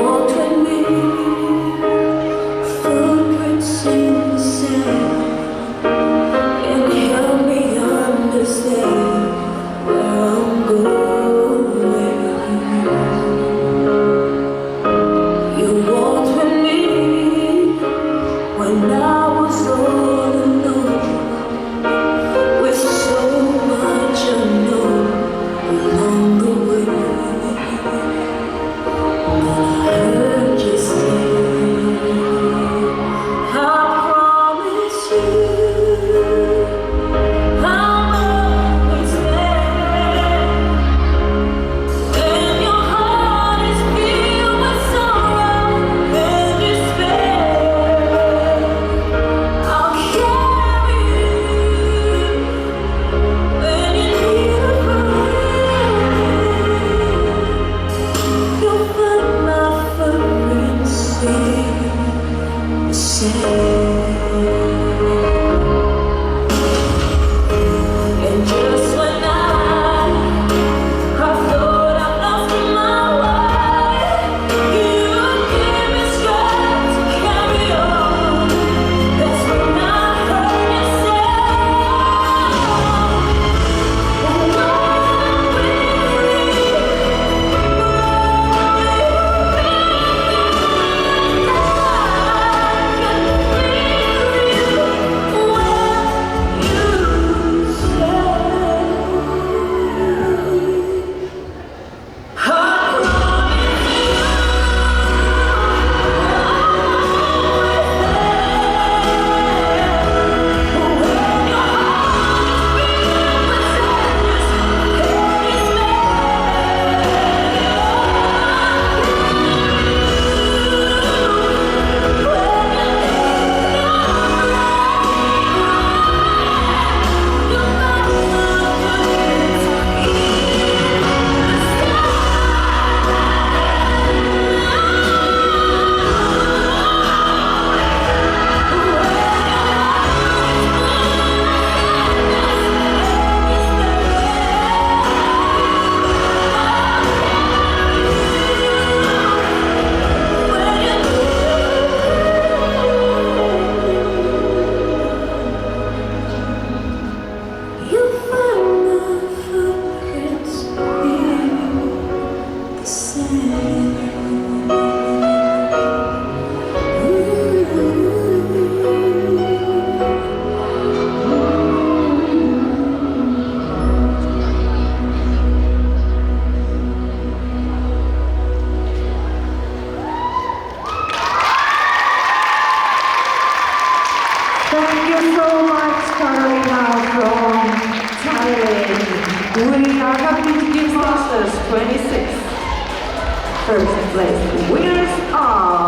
walked with me, footprints in the sand, and help me understand where I'm going. You walked with me when I was all alone, with so much unknown along the way. But I heard you say, I promise you I'm always there. When your heart is filled with sorrow and despair, I'll carry you when you need a friend. You'll find my footprints in the sand. And just when I thought I lost my way, you give me strength to carry on. That's when I heard you say, you find my footprints in the sand. Thank you so much, Carolina from Thailand. We are happy to give Masters 26 first place. Winners are